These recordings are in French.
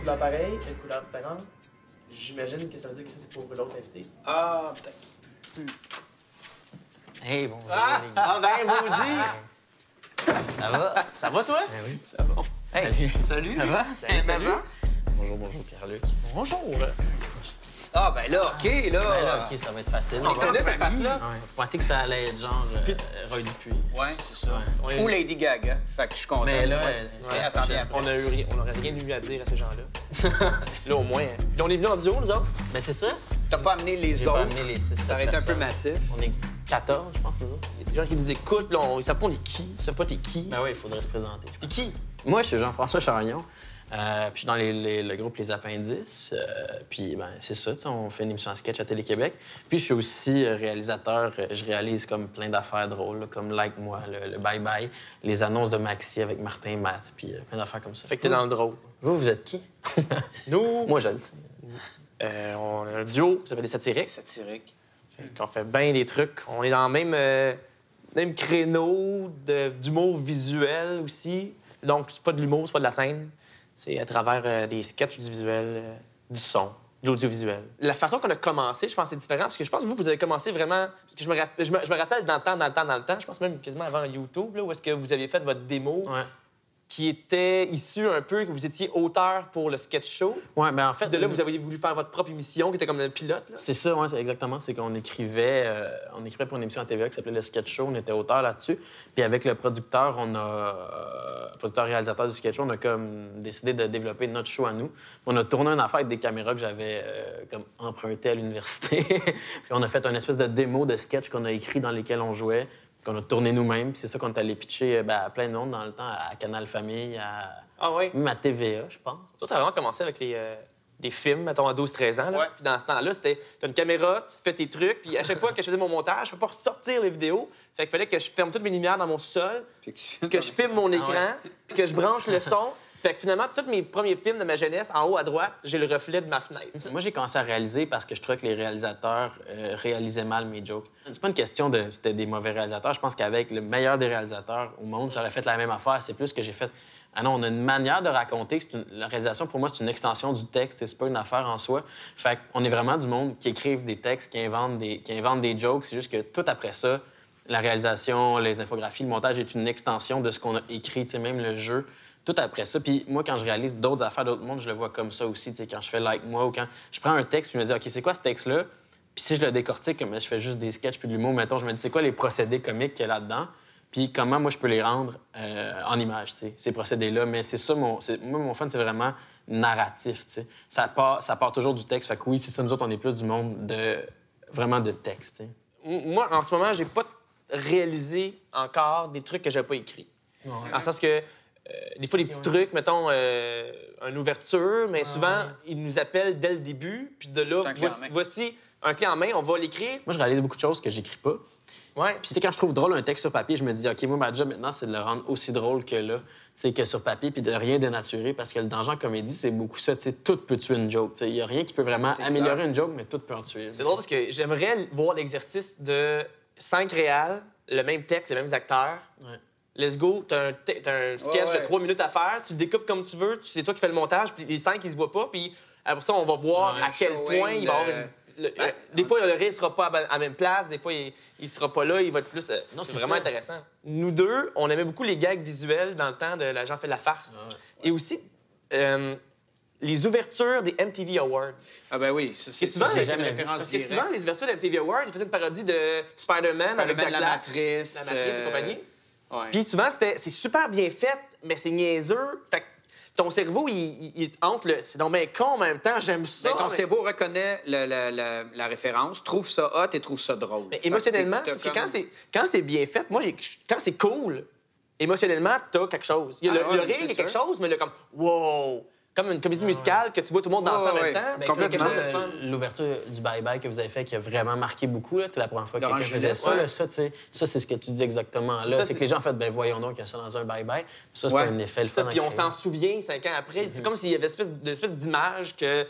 couleur pareille, une couleur différente. J'imagine que ça veut dire que ça, c'est pour l'autre invité. Ah, peut-être. Hey, bonjour, Ah, les gars. ah ben, vas-y! Ça va? Ça va, toi? Ben oui. Ça va. Hey, Salut. ça va? Salut. Bonjour, Pierre-Luc. Bonjour. Ah, ben là, OK, là. Ben là, OK, ça va être facile. On connaît cette face-là? Ouais. Je pensais que ça allait être genre Roy Dupuis. Ouais, c'est ça. Ouais. Ou Lady Gaga. Fait que je suis content. Mais là, elle s'en vient après. On n'aurait rien eu à dire à ces gens-là. Là, au moins. Puis on est venus en duo, nous autres. Ben c'est ça. T'as pas amené les J'ai autres. pas amené les 6. Ça aurait été un peu massif. On est 14, je pense, nous autres. Il y a des gens qui nous écoutent, puis là, ils savent pas on est qui. Ils savent pas t'es qui. Ben oui, il faudrait se présenter. T'es qui? Moi, je suis Jean-François Charagnon. Puis je suis dans le groupe Les Appendices. Puis, ben, c'est ça, on fait une émission à sketch à Télé-Québec. Puis, je suis aussi réalisateur. Je réalise comme plein d'affaires drôles, là, comme Like Moi, le Bye Bye, les annonces de Maxi avec Martin Matt, puis plein d'affaires comme ça. Fait que t'es dans le drôle. Vous êtes qui? Nous, Moi, je le sais. on a un duo, ça s'appelle des satiriques. Satirique. On fait bien des trucs. On est dans le même créneau d'humour visuel aussi. Donc, c'est pas de l'humour, c'est pas de la scène. C'est à travers des sketchs, du visuel, du son, de l'audiovisuel. La façon qu'on a commencé, je pense que c'est différent, parce que je pense que vous avez commencé vraiment... Parce que je me rappelle dans le temps, je pense même quasiment avant YouTube, là, où est-ce que vous aviez fait votre démo, Ouais. qui était issu un peu, que vous étiez auteur pour le sketch show. Ouais, ben en fait... Puis de là, vous avez voulu faire votre propre émission, qui était comme un pilote, là. C'est ça, ouais, c'est exactement. C'est qu'on écrivait, pour une émission à TVA qui s'appelait Le Sketch Show. On était auteur là-dessus. Puis avec le producteur, producteur-réalisateur du Sketch Show, on a comme décidé de développer notre show à nous. On a tourné une affaire avec des caméras que j'avais comme empruntées à l'université. Puis on a fait une espèce de démo de sketch qu'on a écrit dans lesquels on jouait, qu'on a tourné nous-mêmes. Puis c'est ça qu'on est allé pitcher à plein de monde dans le temps, à Canal Famille, Ah oui? même à TVA, je pense. Ça a vraiment commencé avec des films, mettons, à 12-13 ans. Là. Ouais. Puis dans ce temps-là, c'était... T'as une caméra, tu fais tes trucs, puis à chaque fois que je faisais mon montage, je peux pas ressortir les vidéos. Fait qu'il fallait que je ferme toutes mes lumières dans mon sous-sol, que je filme mon écran, puis que je branche le son. Fait que finalement, tous mes premiers films de ma jeunesse, en haut à droite, j'ai le reflet de ma fenêtre. Moi, j'ai commencé à réaliser parce que je trouvais que les réalisateurs réalisaient mal mes jokes. C'est pas une question de c'était des mauvais réalisateurs. Je pense qu'avec le meilleur des réalisateurs au monde, j'aurais fait la même affaire. C'est plus que j'ai fait... Ah non, on a une manière de raconter. La réalisation, pour moi, c'est une extension du texte. C'est pas une affaire en soi. Fait qu'on est vraiment du monde qui écrivent des textes, qui inventent des jokes. C'est juste que tout après ça, la réalisation, les infographies, le montage est une extension de ce qu'on a écrit, tu sais, même le jeu. Tout après ça. Puis moi, quand je réalise d'autres affaires d'autres mondes, je le vois comme ça aussi. Tu sais, quand je fais Like Moi ou quand je prends un texte puis je me dis, OK, c'est quoi ce texte-là? Puis si je le décortique, mais je fais juste des sketchs puis de l'humour, mettons, je me dis, c'est quoi les procédés comiques qu'il y a là-dedans? Puis comment moi, je peux les rendre en images, tu sais, ces procédés-là. Mais c'est ça, moi, mon fun, c'est vraiment narratif, tu sais. Ça part toujours du texte. Fait que oui, c'est ça, nous autres, on est plus du monde vraiment de texte, tu sais. Moi, en ce moment, j'ai pas réalisé encore des trucs que j'avais pas écrits. Ouais. Dans le sens que des fois, des petits trucs, mettons, une ouverture, mais souvent, ils nous appellent dès le début. Puis de là, voici un clé en main, on va l'écrire. Moi, je réalise beaucoup de choses que j'écris pas. Ouais. Puis, tu sais, quand je trouve drôle un texte sur papier, je me dis, OK, moi, ma job maintenant, c'est de le rendre aussi drôle que là, tu sais, que sur papier, puis de rien dénaturer. Parce que le danger en comédie, c'est beaucoup ça, tu sais, tout peut tuer une joke. Tu sais, il y a rien qui peut vraiment améliorer une joke, mais tout peut en tuer. C'est drôle parce que j'aimerais voir l'exercice de 5 réals, le même texte, les mêmes acteurs. Ouais. Let's go, t'as un sketch de 3 minutes à faire, tu le découpes comme tu veux, c'est toi qui fais le montage, puis les 5, ils se voient pas, puis après ça, on va voir à quel point il va y avoir une... des fois, le rire sera pas à la même place, des fois, il sera pas là, il va être plus... Non, c'est vraiment intéressant. Nous deux, on aimait beaucoup les gags visuels dans le temps de L'Agent fait de la farce. Ouais. Et aussi, les ouvertures des MTV Awards. Ah ben oui, ça, Parce que souvent, j'ai les, jamais vu. parce que souvent, les ouvertures des MTV Awards, ils faisaient une parodie de Spider-Man avec Jack la Black, matrice. La Matrice et compagnie. Ouais. Puis souvent, c'est super bien fait, mais c'est niaiseux. Fait que ton cerveau, il entre le... C'est donc bien con en même temps, j'aime ça. Ben, ton cerveau reconnaît la référence, trouve ça hot et trouve ça drôle. Mais émotionnellement, c'est que quand c'est bien fait, moi, quand c'est cool, émotionnellement, t'as quelque chose. Il y a le rire, il y a quelque chose, mais le comme « wow ». Comme une comédie musicale que tu vois tout le monde danser en même temps. Ben, Il y a quelque chose de fun. L'ouverture du bye-bye que vous avez fait qui a vraiment marqué beaucoup, c'est la première fois que quelqu'un Laurent faisait ça. ouais. Là, ça, tu sais, ça, c'est ce que tu dis exactement. Là, c'est que les gens ont fait, ben voyons donc, il y a ça dans un bye-bye. Ça, c'est un effet le fun. Puis on s'en souvient 5 ans après. C'est comme s'il y avait une espèce d'image que...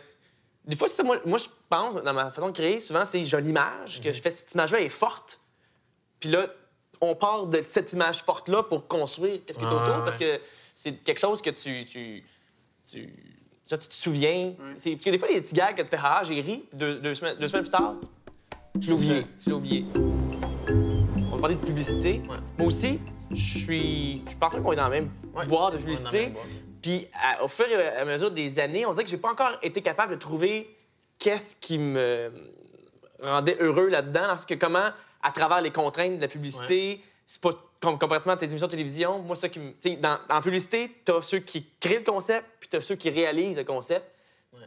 Des fois, c'est ça, moi, je pense, dans ma façon de créer, souvent, c'est j'ai une image, que je fais cette image-là est forte. Puis là, on part de cette image forte-là pour construire qu'est-ce qui est autour, parce que c'est quelque chose que tu Genre, tu te souviens. Parce que des fois, les petits gags que tu fais, ah, j'ai ri, puis deux semaines plus tard, tu l'as oublié. Tu l'as oublié. On va parler de publicité. Ouais. Moi aussi, je pense qu'on est dans la même boîte de publicité. Puis au fur et à mesure des années, on dirait que j'ai pas encore été capable de trouver qu'est-ce qui me rendait heureux là-dedans. Parce que comment, à travers les contraintes de la publicité, c'est pas comparativement à tes émissions de télévision. Moi, ça qui me... Tu sais, en publicité, t'as ceux qui créent le concept, puis t'as ceux qui réalisent le concept. Ouais.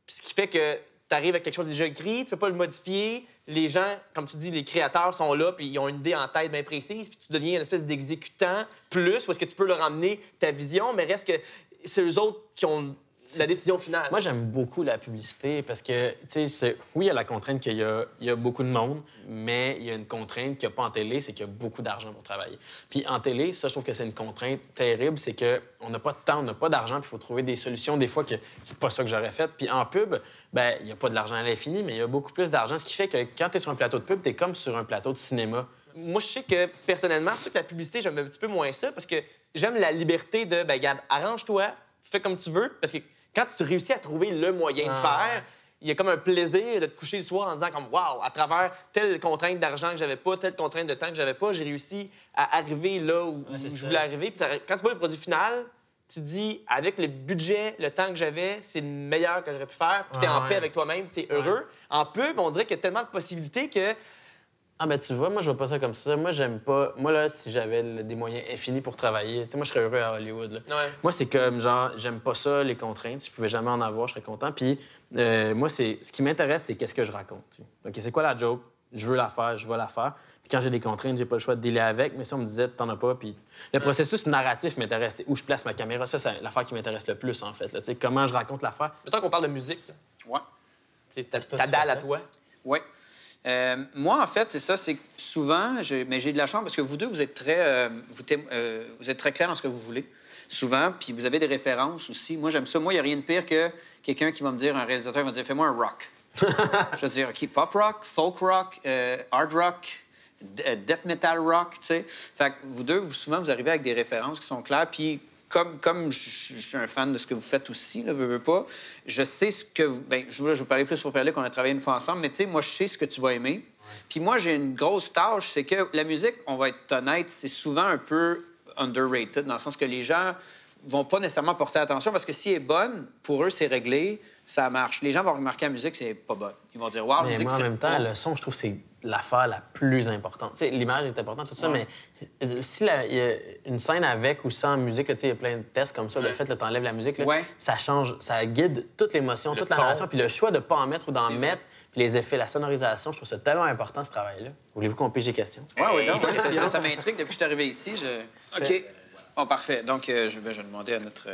Puis ce qui fait que t'arrives avec quelque chose déjà écrit, tu peux pas le modifier. Les gens, comme tu dis, les créateurs sont là, puis ils ont une idée en tête bien précise, puis tu deviens une espèce d'exécutant plus, où est-ce que tu peux leur emmener ta vision, mais reste que c'est eux autres qui ont la décision finale. Moi, j'aime beaucoup la publicité parce que, tu sais, oui, il y a la contrainte qu'il y a beaucoup de monde, mais il y a une contrainte qu'il n'y a pas en télé, c'est qu'il y a beaucoup d'argent pour travailler. Puis en télé, ça, je trouve que c'est une contrainte terrible, c'est qu'on n'a pas de temps, on n'a pas d'argent, puis il faut trouver des solutions. Des fois, que c'est pas ça que j'aurais fait. Puis en pub, ben il n'y a pas de l'argent à l'infini, mais il y a beaucoup plus d'argent, ce qui fait que quand tu es sur un plateau de pub, tu es comme sur un plateau de cinéma. Moi, je sais que, personnellement, toute la publicité, j'aime un petit peu moins ça, parce que j'aime la liberté de, ben regarde, arrange-toi, fais comme tu veux, parce que quand tu réussis à trouver le moyen de faire, il y a comme un plaisir de te coucher le soir en disant comme waouh, à travers telle contrainte d'argent que j'avais pas, telle contrainte de temps que j'avais pas, j'ai réussi à arriver là où je voulais arriver. Puis quand tu vois le produit final, tu te dis avec le budget, le temps que j'avais, c'est le meilleur que j'aurais pu faire. Puis t'es en paix avec toi-même, t'es heureux. En pub, on dirait qu'il y a tellement de possibilités que Ah, ben tu vois, moi, je vois pas ça comme ça. Moi, j'aime pas... Moi, là, si j'avais des moyens infinis pour travailler, tu sais, moi, je serais heureux à Hollywood, là. Ouais. Moi, c'est comme, genre, j'aime pas ça, les contraintes. Si je pouvais jamais en avoir, je serais content. Puis, moi, ce qui m'intéresse, c'est qu'est-ce que je raconte, tu sais. OK, c'est quoi la joke? Je veux la faire, je vais la faire. Puis quand j'ai des contraintes, j'ai pas le choix de dealer avec. Mais si on me disait, t'en as pas, puis le processus narratif m'intéresse. Où je place ma caméra, ça, c'est l'affaire qui m'intéresse le plus, en fait, là. Tu sais, comment je raconte l'affaire. Mettons qu'on parle de musique, là. Ouais. C'est ta dalle à toi. Oui. Moi, en fait, c'est ça, c'est que souvent, mais j'ai de la chance parce que vous deux, vous êtes très clair dans ce que vous voulez, souvent, puis vous avez des références aussi. Moi, j'aime ça. Moi, il n'y a rien de pire que quelqu'un qui va me dire, un réalisateur va me dire, fais-moi un rock. Je vais dire, OK, pop rock, folk rock, hard rock, death metal rock, tu sais. Fait que vous deux, souvent, vous arrivez avec des références qui sont claires, puis comme je suis un fan de ce que vous faites aussi, là, veux pas, je sais ce que vous... Bien, je vais parler plus pour parler qu'on a travaillé une fois ensemble, mais tu sais, moi, je sais ce que tu vas aimer. Puis moi, j'ai une grosse tâche, c'est que la musique, on va être honnête, c'est souvent un peu underrated, dans le sens que les gens vont pas nécessairement porter attention, parce que si elle est bonne, pour eux, c'est réglé, ça marche. Les gens vont remarquer la musique, c'est pas bonne. Ils vont dire, wow, la Mais musique, moi, en c'est même temps, bon. le son, je trouve que c'est l'affaire la plus importante. Tu sais, l'image est importante, tout ça, mais si il y a une scène avec ou sans musique, là, tu sais, il y a plein de tests comme ça, le fait que tu enlèves la musique, là, ça change, ça guide toute l'émotion, toute la narration, puis le choix de pas en mettre ou d'en mettre, puis les effets, la sonorisation, je trouve ça tellement important, ce travail-là. Voulez-vous qu'on pige les questions? Oui, ça m'intrigue depuis que je suis arrivé ici. OK. Oh, parfait. Donc, je vais demander à notre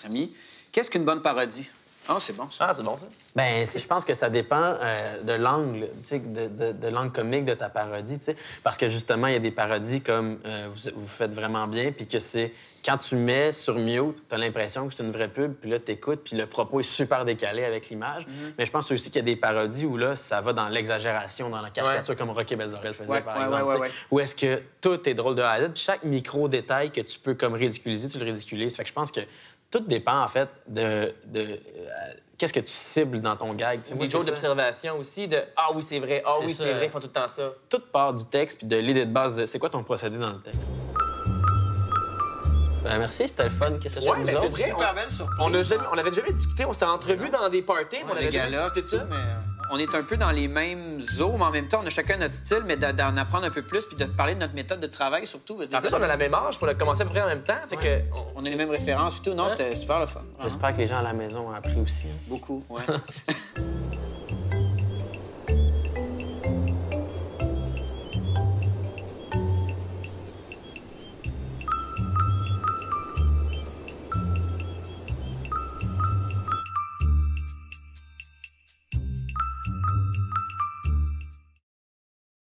ami. Qu'est-ce qu'une bonne parodie? Ah, c'est bon, ça. Ah, c'est bon, ça. Bien, je pense que ça dépend de l'angle, tu sais, de l'angle comique de ta parodie, tu sais. Parce que, justement, il y a des parodies comme vous faites vraiment bien, puis que c'est... Quand tu mets sur mute, t'as l'impression que c'est une vraie pub, puis là, t'écoutes, puis le propos est super décalé avec l'image. Mais je pense aussi qu'il y a des parodies où, là, ça va dans l'exagération, dans la caricature, comme Rocky Belzorel faisait, par exemple. Où est-ce que tout est drôle de A à Z, puis chaque micro-détail que tu peux comme ridiculiser, tu le ridiculises. Fait que je pense que tout dépend, en fait, de qu'est-ce que tu cibles dans ton gag. Des choses d'observation aussi, de « Ah oui, c'est vrai, ah oui, c'est vrai, ils font tout le temps ça. » Tout part du texte puis de l'idée de base de c'est quoi ton procédé dans le texte. Merci, c'était le fun. Qu'est-ce que c'est Ouais, mais autres? pour vrai, Super belle surprise. on avait jamais discuté, on s'est entrevus dans des parties, mais on avait jamais discuté de ça. On est un peu dans les mêmes eaux, mais en même temps, on a chacun notre style, mais d'en apprendre un peu plus puis de parler de notre méthode de travail, surtout. En plus, on a la même âge, on a commencé à peu près en même temps, fait que... On a les mêmes références et tout. Non, c'était super le fun. J'espère que les gens à la maison ont appris aussi. Beaucoup, ouais.